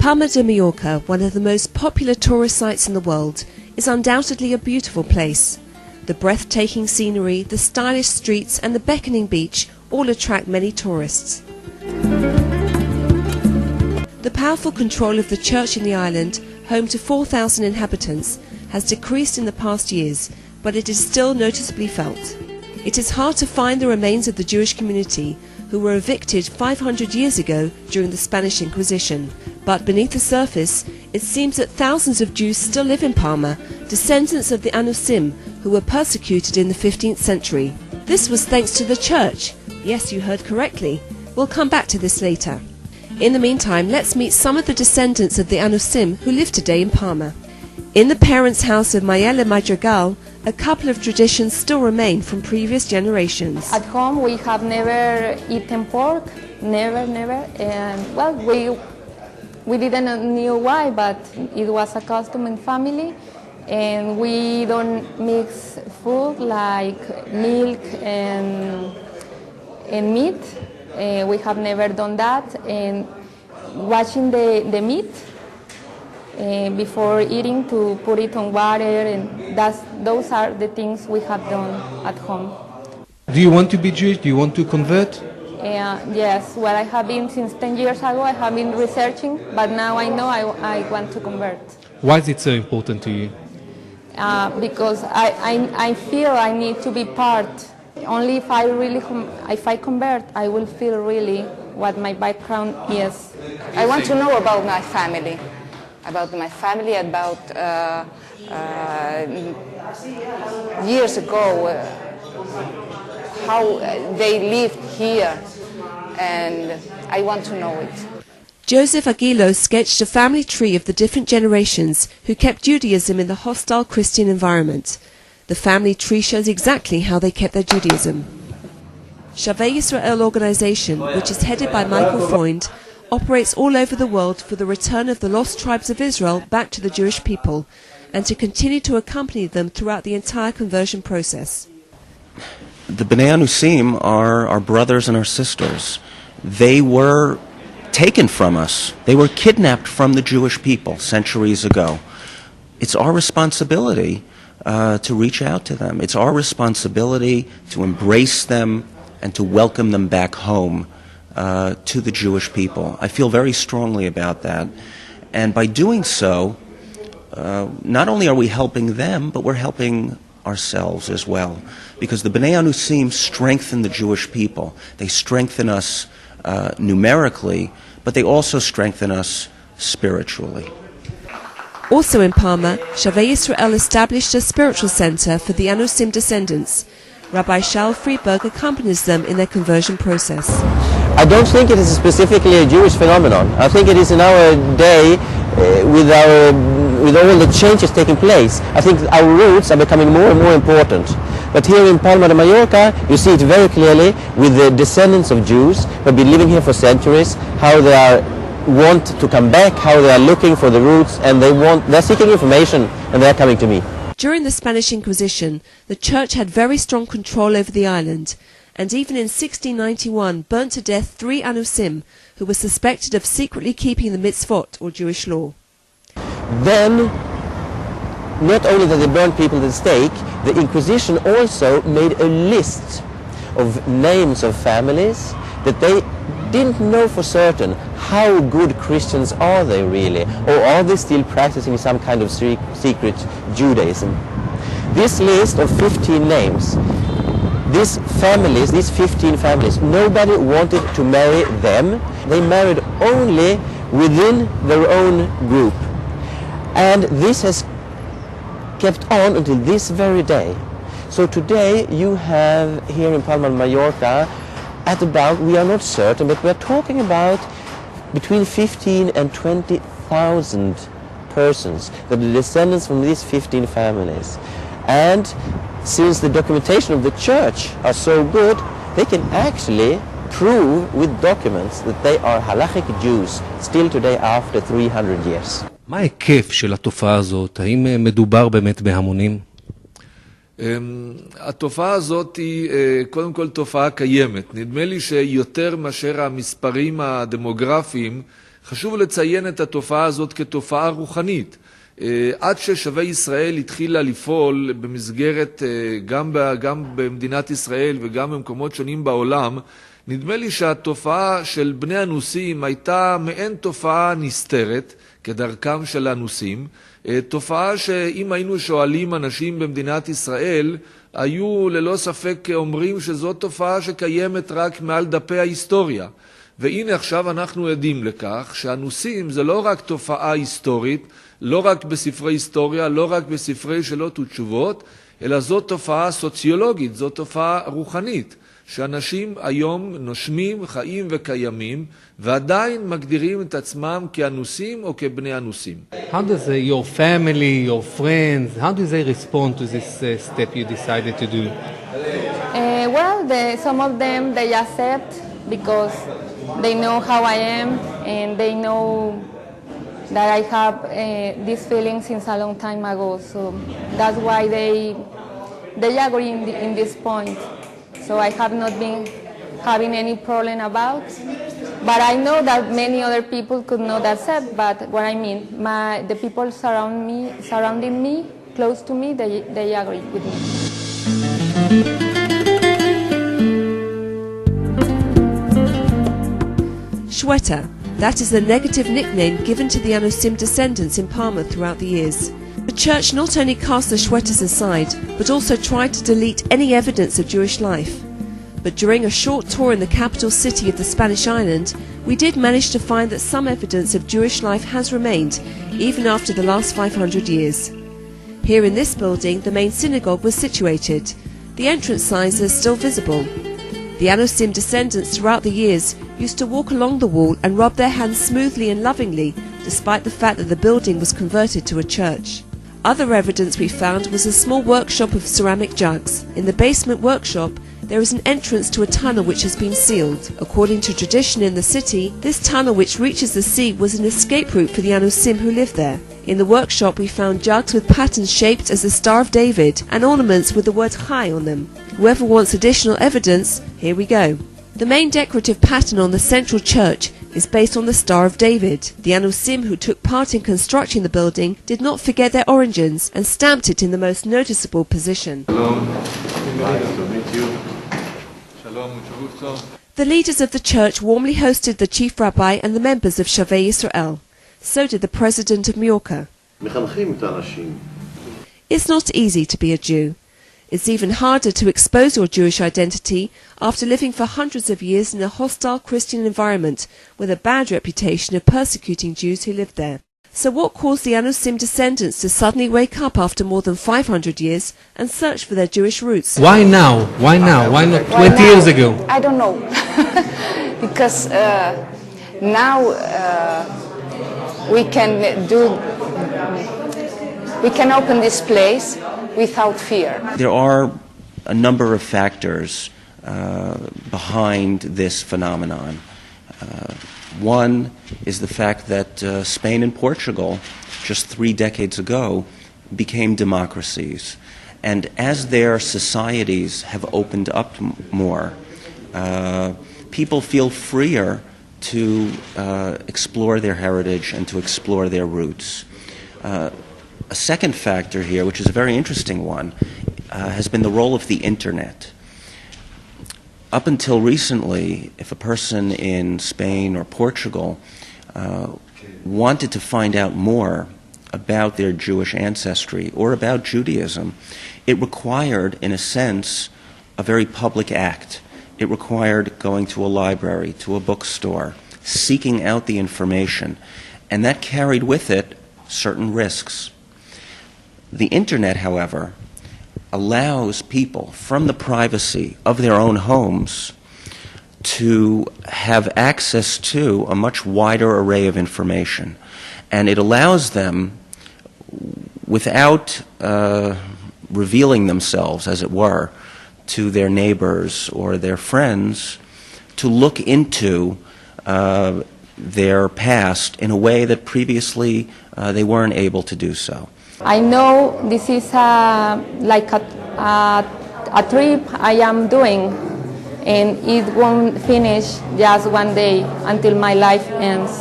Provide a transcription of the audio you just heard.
Palma de Mallorca, one of the most popular tourist sites in the world, is undoubtedly a beautiful place. The breathtaking scenery, the stylish streets and the beckoning beach all attract many tourists. The powerful control of the church in the island, home to 4,000 inhabitants, has decreased in the past years, but it is still noticeably felt. It is hard to find the remains of the Jewish community, who were evicted 500 years ago during the Spanish Inquisition. But beneath the surface, it seems that thousands of Jews still live in Palma, descendants of the Anusim, who were persecuted in the 15th century. This was thanks to the church. Yes, you heard correctly. We'll come back to this later. In the meantime, let's meet some of the descendants of the Anusim who live today in Palma. In the parents' house of Majorka, a couple of traditions still remain from previous generations. At home we have never eaten pork, never, and well, we didn't know why, but it was a custom in family, and we don't mix food like milk and meat. We have never done that, and washing the meat before eating to put it on water, and those are the things we have done at home. Do you want to be Jewish? Do you want to convert? Yes, well, I have been since 10 years ago. I have been researching, but now I know I want to convert. Why is it so important to you? Because I feel I need to be part. Only if I convert, I will feel really what my background is. I want to know about my family, about years ago, how they lived here, and I want to know it. Joseph Aguilo sketched a family tree of the different generations who kept Judaism in the hostile Christian environment. The family tree shows exactly how they kept their Judaism. Shavei Israel organization, which is headed by Freund, operates all over the world for the return of the lost tribes of Israel back to the Jewish people, and to continue to accompany them throughout the entire conversion process. The Bnei Anusim are our brothers and our sisters. They were taken from us. They were kidnapped from the Jewish people centuries ago. It's our responsibility to reach out to them. It's our responsibility to embrace them and to welcome them back home to the Jewish people. I feel very strongly about that. And by doing so, not only are we helping them, but we're helping ourselves as well. Because the Bnei Anusim strengthen the Jewish people. They strengthen us numerically, but they also strengthen us spiritually. Also in Palma, Shavei Israel established a spiritual center for the Anusim descendants. Rabbi Shaul Friberg accompanies them in their conversion process. I don't think it is specifically a Jewish phenomenon. I think it is in our day, with all the changes taking place, I think our roots are becoming more and more important. But here in Palma de Mallorca, you see it very clearly with the descendants of Jews who have been living here for centuries, how they want to come back, how they are looking for the roots, and they're seeking information, and they're coming to me. During the Spanish Inquisition, the church had very strong control over the island, and even in 1691 burnt to death 3 Anusim who were suspected of secretly keeping the mitzvot, or Jewish law. Then, not only did they burn people at the stake, the Inquisition also made a list of names of families that they didn't know for certain how good Christians are they really, or are they still practicing some kind of secret Judaism. This list of 15 names, these 15 families, nobody wanted to marry them. They married only within their own group. And this has kept on until this very day. So today you have here in Palma de Mallorca at about, we are not certain, but we're talking about between 15 and 20,000 persons that are descendants from these 15 families. And since the documentation of the church are so good, they can actually prove with documents that they are halachic Jews still today after 300 years. מה ההיקף של התופעה הזאת? האם מדובר באמת בהמונים? התופעה הזאת היא קודם כל תופעה קיימת. נדמה לי שיותר מאשר המספרים הדמוגרפיים, חשוב לציין את התופעה הזאת כתופעה רוחנית. עד ששבי ישראל התחילה לפעול במסגרת, גם במדינת ישראל וגם במקומות שונים בעולם, נדמה לי שהתופעה של בני הנוסעים הייתה מעין תופעה נסתרת, כדרכם של הנוסעים, תופעה שאם היינו שואלים אנשים במדינת ישראל, היו ללא ספק אומרים שזו תופעה שקיימת רק מעל דפי ההיסטוריה. והנה עכשיו אנחנו עדים לכך שהנוסעים זה לא רק תופעה היסטורית, לא רק בספרי היסטוריה, לא רק בספרי שאלות ותשובות, אלא זו תופעה סוציולוגית, זו תופעה רוחנית, שאנשים היום נושמים, חיים וקיימים, ועדיין מגדירים את עצמם כאנוסים או כבני אנוסים. How does your family, your friends, how do they respond to this step you decided to do? Some of them, they accept because they know how I am and they know that I have these feelings since a long time ago. So that's why they agree in this point. So I have not been having any problem about. But I know that many other people could not accept. But what I mean, the people surrounding me, close to me, they agree with me. Chueta, that is the negative nickname given to the Anusim descendants in Palma throughout the years. The church not only cast the Chuetas aside, but also tried to delete any evidence of Jewish life. But during a short tour in the capital city of the Spanish island, we did manage to find that some evidence of Jewish life has remained, even after the last 500 years. Here in this building, the main synagogue was situated. The entrance signs are still visible. The Anusim descendants throughout the years used to walk along the wall and rub their hands smoothly and lovingly, despite the fact that the building was converted to a church. Other evidence we found was a small workshop of ceramic jugs. In the basement workshop, there is an entrance to a tunnel which has been sealed. According to tradition in the city, this tunnel which reaches the sea was an escape route for the Anusim who lived there. In the workshop we found jugs with patterns shaped as the Star of David and ornaments with the word Chai on them. Whoever wants additional evidence, here we go. The main decorative pattern on the central church is based on the Star of David. The Anusim who took part in constructing the building did not forget their origins and stamped it in the most noticeable position. Nice to meet you. The leaders of the church warmly hosted the chief rabbi and the members of Shavei Israel. So did the president of Majorka. It's not easy to be a Jew. It's even harder to expose your Jewish identity after living for hundreds of years in a hostile Christian environment with a bad reputation of persecuting Jews who lived there. So what caused the Anusim descendants to suddenly wake up after more than 500 years and search for their Jewish roots? Why now? Why now? Why not 20 years ago? I don't know. Because now we can open this place without fear. There are a number of factors behind this phenomenon. One is the fact that Spain and Portugal, just 3 decades ago, became democracies. And as their societies have opened up more, people feel freer to explore their heritage and to explore their roots. A second factor here, which is a very interesting one, has been the role of the Internet. Up until recently, if a person in Spain or Portugal wanted to find out more about their Jewish ancestry or about Judaism, it required, in a sense, a very public act. It required going to a library, to a bookstore, seeking out the information, and that carried with it certain risks. The Internet, however, allows people from the privacy of their own homes to have access to a much wider array of information. And it allows them, without revealing themselves, as it were, to their neighbors or their friends, to look into their past in a way that previously they weren't able to do so. I know this is like a trip I am doing, and it won't finish just one day until my life ends.